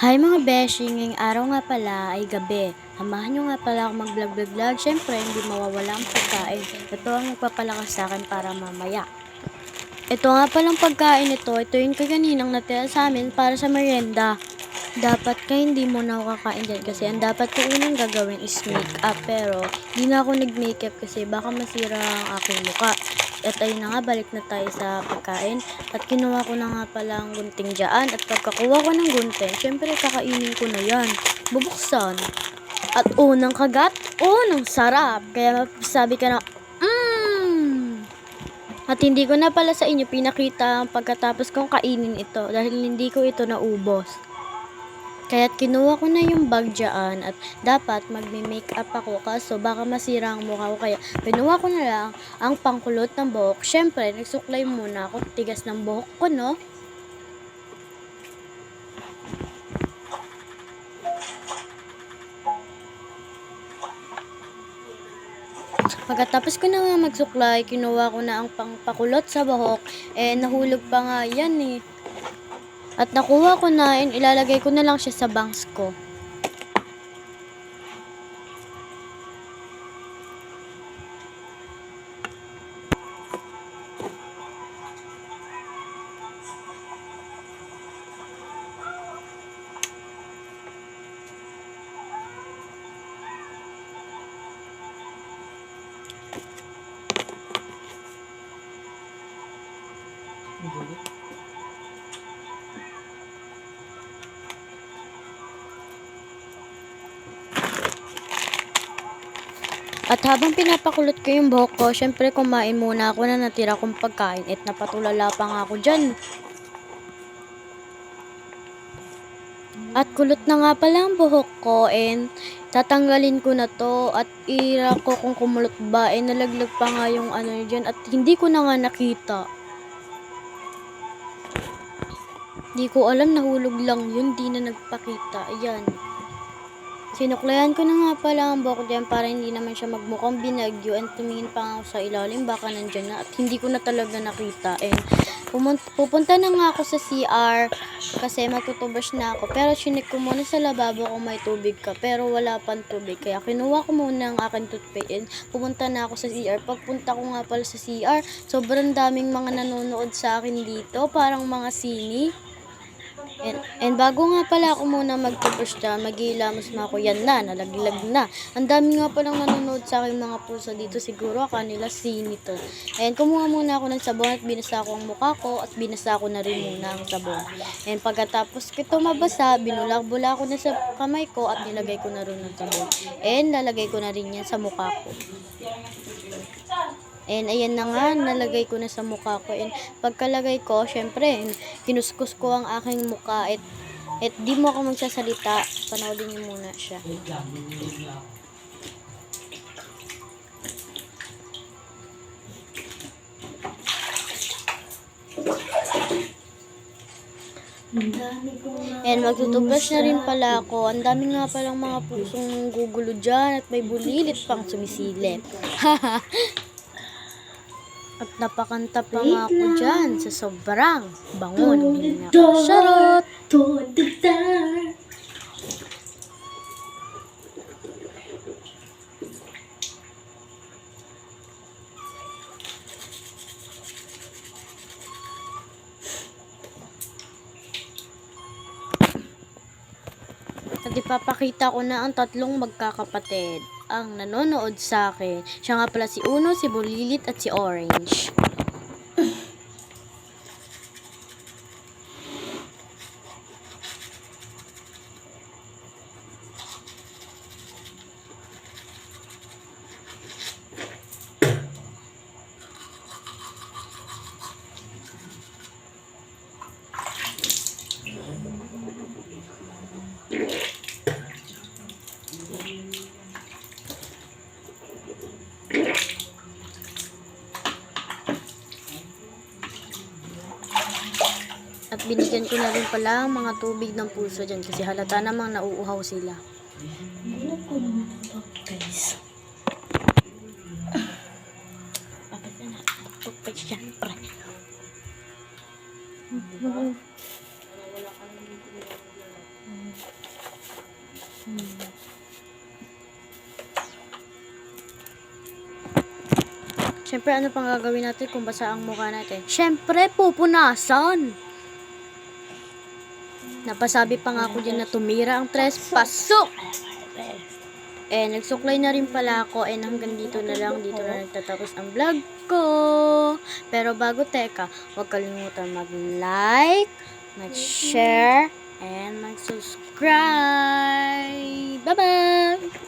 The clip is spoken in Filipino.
Hi mga beshi, ngayong araw nga pala ay gabi. Samahan nyo nga pala ako mag-vlog. Syempre, hindi mawawala ang pagkain. Ito ang magpapalakas sa akin para mamaya. Ito nga palang pagkain ito. Ito yung kaganinang natira sa amin para sa merienda. Dapat ka hindi mo na ako kakain dyan kasi ang dapat ko unang gagawin is make-up. Pero, di na ako nag-makeup kasi baka masira ang aking muka. At ayun na nga, balik na tayo sa pagkain. At kinuha ko na nga pala ang gunting dyan. At pagkakuha ko ng gunting, syempre kakainin ko na yan. Bubuksan. At unang kagat, unang sarap. Kaya sabi ka na, At hindi ko na pala sa inyo pinakita ang pagkatapos kong kainin ito dahil hindi ko ito naubos. Kaya't kinuha ko na yung bag dyan at dapat magme-makeup ako kaso baka masira ang mukha ko. Kaya kinuha ko na lang ang pangkulot ng buhok. Syempre, nagsuklay muna ako. Tigas ng buhok ko, no? Pagkatapos ko na nga magsuklay, kinuha ko na ang pangpakulot sa buhok. Nahulog pa nga yan eh. At nakuha ko na, ilalagay ko na lang siya sa bangs ko. At habang pinapakulot ko yung buhok ko, syempre kumain muna ako na natira kong pagkain at napatulala pa nga ako dyan. At kulot na nga pala ang buhok ko and tatanggalin ko na to at ira ko kung kumulot ba nalaglag pa nga yung ano dyan at hindi ko na nga nakita. Di ko alam, nahulog lang yun, di na nagpakita. Ayan. Sinuklayan ko na nga pala ang buhok dyan para hindi naman siya magmukhang binagyo and tumingin pa nga ako sa ilalim baka nandyan na at hindi ko na talaga nakita. And pupunta na nga ako sa CR kasi magtutubrush na ako. Pero chinek ko muna sa lababo kung may tubig ka pero wala pang tubig. Kaya kinuha ko muna ang aking toothpaste and pupunta na ako sa CR. Pagpunta ko nga pala sa CR, sobrang daming mga nanonood sa akin dito. Parang mga sini. And bago nga pala ako muna mag-toothbrush dyan, maghihilamos na ako. Yan na, nalaglag na. Ang dami nga palang nanonood sa akin mga pusa dito. Siguro kanila sini to. And kumuha muna ako ng sabon at binasa ko ang mukha ko at binasa ko na rin muna ang sabon. And pagkatapos ito mabasa, binulak-bula ko na sa kamay ko at nilagay ko na rin ng sabon. And lalagay ko na rin yan sa mukha ko. And ayan na nga, nalagay ko na sa mukha ko. And pagkalagay ko, syempre, kinuskus ko ang aking mukha. At di mo ako magsasalita. Panoodin niyo muna siya. And magtutubrush na rin pala ako. Ang dami nga palang mga pusong gugulo dyan at may bulilit pang sumisilip. At napakanta pa nga ako dyan sa sobrang bango ng hininga ko. Charot! At ipapakita ko na ang tatlong magkakapatid ang nanonood sa akin. Siya nga pala si Uno, si Bulilit at si Orange. At binigyan ko na rin pala ang mga tubig ng puso dyan kasi halata namang nauuhaw sila. Ano po naman ito, guys? Papit na natin. Tupad siya. Siyempre, ano pang gagawin natin kung basa ang mukha natin? Siyempre, pupunasan! Napasabi pa nga ako dyan na tumira ang trespasso! Nagsuklay na rin pala ako. Hanggang dito na lang. Dito na nagtatapos ang vlog ko. Pero bago teka, huwag kalimutan mag-like, mag-share, and mag-subscribe. Bye-bye!